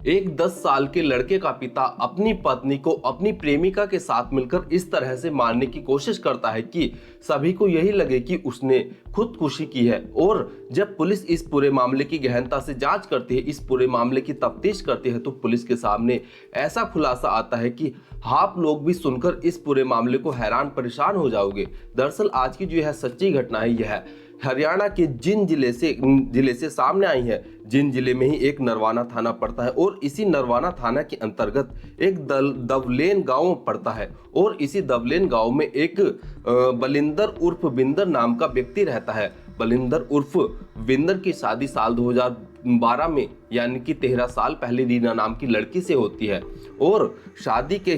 एक 10 साल के लड़के का पिता अपनी पत्नी को अपनी प्रेमिका के साथ मिलकर इस तरह से मारने की कोशिश करता है कि सभी को यही लगे कि उसने खुदकुशी की है। और जब पुलिस इस पूरे मामले की गहनता से जांच करती है, इस पूरे मामले की तफ्तीश करती है, तो पुलिस के सामने ऐसा खुलासा आता है कि आप लोग भी सुनकर इस पूरे मामले को हैरान परेशान हो जाओगे। दरअसल आज की जो यह सच्ची घटना है, यह हरियाणा के जिंद जिले से सामने आई है। जिंद जिले में ही एक नरवाना थाना पड़ता है और इसी नरवाना थाना के अंतर्गत एक दवलेन गांव पड़ता है। और इसी दवलेन गांव में एक बलिंदर उर्फ बिंदर नाम का व्यक्ति रहता है। बलिंदर उर्फ बिंदर की शादी साल 2012 में यानी कि 13 साल पहले रीना नाम की लड़की से होती है। और शादी के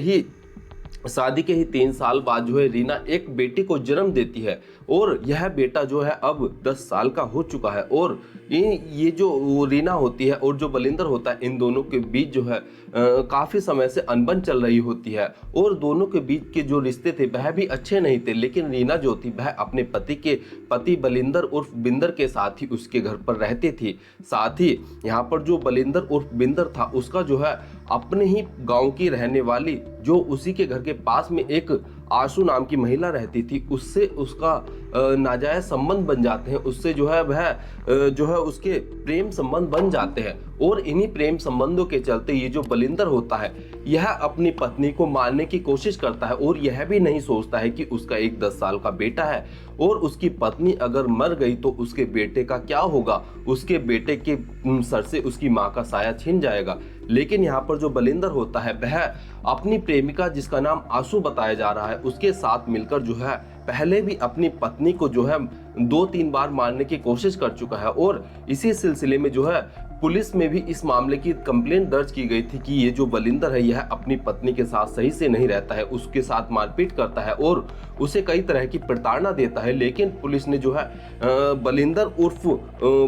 ही 3 साल बाद जो है रीना एक बेटी को जन्म देती है। और यह बेटा जो है अब 10 साल का हो चुका है। और ये जो रीना होती है और जो बलिंदर होता है, इन दोनों के बीच जो है काफ़ी समय से अनबन चल रही होती है। और दोनों के बीच के जो रिश्ते थे वह भी अच्छे नहीं थे। लेकिन रीना जो थी वह अपने पति बलिंदर उर्फ बिंदर के साथ ही उसके घर पर रहती थी। साथ ही यहाँ पर जो बलिंदर उर्फ बिंदर था, उसका जो है अपने ही गांव की रहने वाली जो उसी के घर के पास में एक आशु नाम की महिला रहती थी, उससे उसका नाजायज संबंध बन जाते हैं। उससे जो है वह जो है उसके प्रेम संबंध बन जाते हैं। और इन्हीं प्रेम संबंधों के चलते ये जो बलिंदर होता है, यह अपनी पत्नी को मारने की कोशिश करता है। और यह भी नहीं सोचता है कि उसका एक 10 साल का बेटा है और उसकी पत्नी अगर मर गई तो उसके बेटे का क्या होगा। उसके बेटे के सर से उसकी माँ का साया छिन जाएगा। लेकिन यहाँ पर जो बलिंदर होता है वह अपनी प्रेमिका, जिसका नाम आशु बताया जा रहा है, उसके साथ मिलकर जो है पहले भी अपनी पत्नी को जो है 2-3 बार मारने की कोशिश कर चुका है। और इसी सिलसिले में जो है पुलिस में भी इस मामले की कंप्लेंट दर्ज की गई थी कि ये जो बलिंदर है यह अपनी पत्नी के साथ सही से नहीं रहता है, उसके साथ मारपीट करता है और उसे कई तरह की प्रताड़ना देता है। लेकिन पुलिस ने जो है बलिंदर उर्फ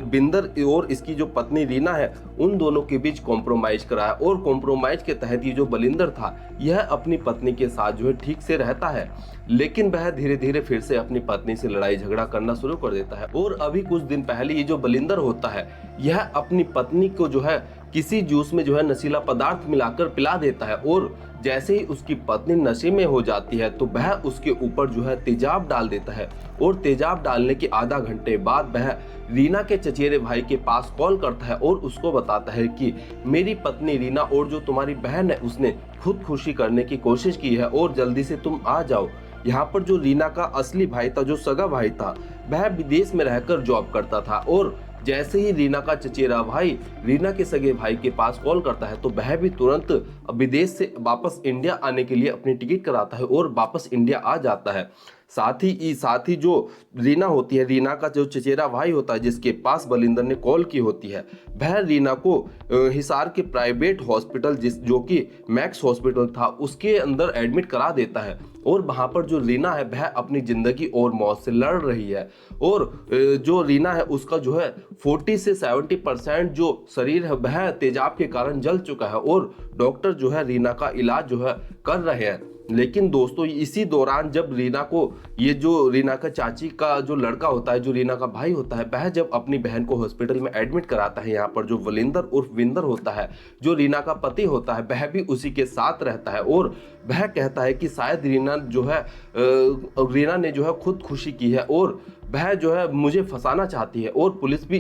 बिंदर और इसकी जो पत्नी रीना है, उन दोनों के बीच कॉम्प्रोमाइज कराया। और कॉम्प्रोमाइज के तहत ये जो बलिंदर था यह अपनी पत्नी के साथ जो है ठीक से रहता है। लेकिन वह धीरे धीरे फिर से अपनी पत्नी से लड़ाई झगड़ा करना शुरू कर देता है। और अभी कुछ दिन पहले ये जो बलिंदर होता है, यह अपनी पत्नी को जो है किसी जूस में जो है नशीला पदार्थ मिलाकर पिला देता है। और जैसे ही उसकी पत्नी नशे में हो जाती है तो वह उसके ऊपर जो है तेजाब डाल देता है। और तेजाब डालने के आधा घंटे बाद वह रीना के चचेरे भाई के पास कॉल करता है और उसको बताता है कि मेरी पत्नी रीना और जो तुम्हारी बहन है उसने खुदकुशी करने की कोशिश की है और जल्दी से तुम आ जाओ। यहाँ पर जो रीना का असली भाई था, जो सगा भाई था, वह विदेश में रहकर जॉब करता था। और जैसे ही रीना का चचेरा भाई रीना के सगे भाई के पास कॉल करता है तो वह भी तुरंत विदेश से वापस इंडिया आने के लिए अपनी टिकट कराता है और वापस इंडिया आ जाता है। साथ ही जो रीना होती है, रीना का जो चचेरा भाई होता है जिसके पास बलिंदर ने कॉल की होती है, वह रीना को हिसार के प्राइवेट हॉस्पिटल जो कि मैक्स हॉस्पिटल था, उसके अंदर एडमिट करा देता है। और वहाँ पर जो रीना है वह अपनी ज़िंदगी और मौत से लड़ रही है। और जो रीना है उसका जो है 40 से 70% जो शरीर है वह तेजाब के कारण जल चुका है। और डॉक्टर जो है रीना का इलाज जो है कर रहे हैं। लेकिन दोस्तों इसी दौरान जब रीना को ये जो रीना का चाची का जो लड़का होता है, जो रीना का भाई होता है, वह जब अपनी बहन को हॉस्पिटल में एडमिट कराता है, यहाँ पर जो बलिंदर उर्फ विंदर होता है, जो रीना का पति होता है, वह भी उसी के साथ रहता है। और वह कहता है कि शायद रीना ने जो है खुदकुशी की है और वह जो है मुझे फंसाना चाहती है। और पुलिस भी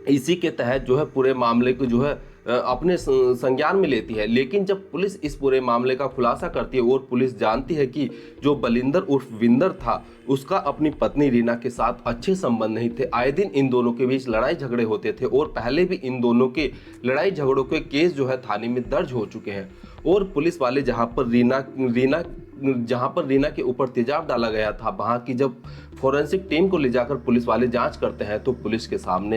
इसी के तहत जो है पूरे मामले को जो है अपने संज्ञान में लेती है। लेकिन जब पुलिस इस पूरे मामले का खुलासा करती है और पुलिस जानती है कि जो बलिंदर उर्फ विंदर था, उसका अपनी पत्नी रीना के साथ अच्छे संबंध नहीं थे, आए दिन इन दोनों के बीच लड़ाई झगड़े होते थे और पहले भी इन दोनों के लड़ाई झगड़ों के केस जो है थाने में दर्ज हो चुके हैं। और पुलिस वाले जहाँ पर रीना के ऊपर तेजाब डाला गया था, वहाँ की जब फॉरेंसिक टीम को ले जाकर पुलिस वाले जांच करते हैं तो पुलिस के सामने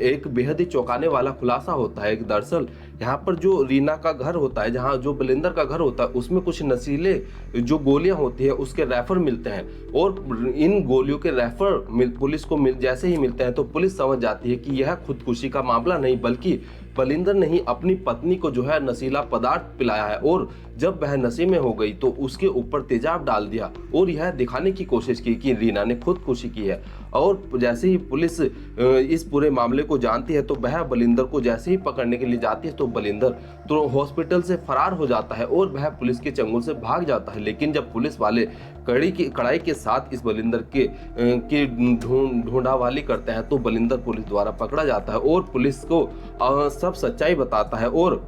एक बेहद ही चौंकाने वाला खुलासा होता है। दरअसल यहाँ पर जो रीना का घर होता है, जहाँ जो बलिंदर का घर होता है, उसमें कुछ नशीले जो गोलियां होती है उसके रैफर मिलते हैं। और इन गोलियों के रैफर पुलिस को जैसे ही मिलते हैं तो पुलिस समझ जाती है कि यह खुदकुशी का मामला नहीं बल्कि बलिंदर ने ही अपनी पत्नी को जो है नशीला पदार्थ पिलाया है और जब वह नशे में हो गई तो उसके ऊपर तेजाब डाल दिया और यह दिखाने की कोशिश की कि रीना ने खुदकुशी की है। और जैसे ही पुलिस इस पूरे मामले को जानती है तो वह बलिंदर को जैसे ही पकड़ने के लिए जाती है तो बलिंदर तो हॉस्पिटल से फरार हो जाता है और वह पुलिस के चंगुल से भाग जाता है। लेकिन जब पुलिस वाले कड़ाई के साथ इस बलिंदर की ढूंढावाली करते हैं तो बलिंदर पुलिस द्वारा पकड़ा जाता है और पुलिस को सब सच्चाई बताता है और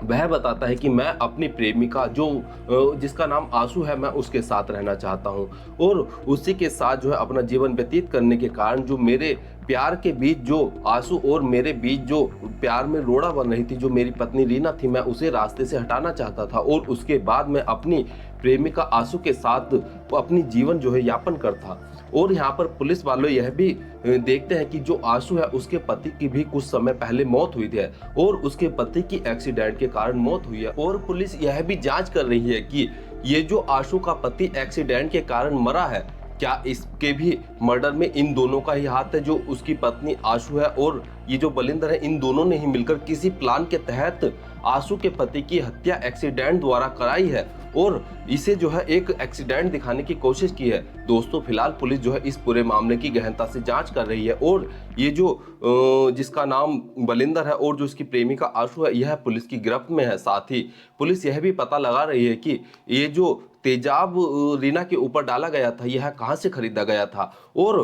वह बताता है कि मैं अपनी प्रेमिका जिसका नाम आंसू है मैं उसके साथ रहना चाहता हूं और उसी के साथ जो है अपना जीवन व्यतीत करने के कारण जो मेरे प्यार के बीच जो आंसू और मेरे बीच जो प्यार में रोड़ा बन रही थी जो मेरी पत्नी रीना थी मैं उसे रास्ते से हटाना चाहता था और उसके बाद मैं अपनी प्रेमिका आंसू के साथ अपनी जीवन जो है यापन करता। और यहाँ पर पुलिस वालों यह भी देखते हैं कि जो आंसू है उसके पति की भी कुछ समय पहले मौत हुई थी और उसके पति की एक्सीडेंट के कारण मौत हुई है और पुलिस यह भी जांच कर रही है कि ये जो आंसू का पति एक्सीडेंट के कारण मरा है क्या इसके भी मर्डर में इन दोनों का ही हाथ है। जो उसकी पत्नी आंसू है और ये जो बलिंदर है इन दोनों ने ही मिलकर किसी प्लान के तहत आंसू के पति की हत्या एक्सीडेंट द्वारा कराई है और इसे जो है एक एक्सीडेंट दिखाने की कोशिश की है। दोस्तों फिलहाल पुलिस जो है इस पूरे मामले की गहनता से जांच कर रही है और ये जो जिसका नाम बलिंदर है और जो इसकी प्रेमिका आंसू है यह पुलिस की गिरफ्त में है। साथ ही पुलिस यह भी पता लगा रही है कि ये जो तेजाब रीना के ऊपर डाला गया था यह कहां से खरीदा गया था और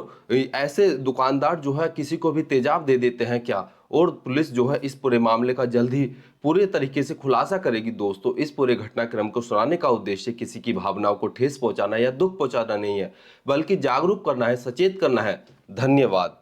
ऐसे दुकानदार जो है किसी को भी तेजाब दे देते हैं क्या। और पुलिस जो है इस पूरे मामले का जल्द ही पूरे तरीके से खुलासा करेगी। दोस्तों इस पूरे घटनाक्रम को सुनाने का उद्देश्य किसी की भावनाओं को ठेस पहुंचाना या दुख पहुंचाना नहीं है बल्कि जागरूक करना है, सचेत करना है। धन्यवाद।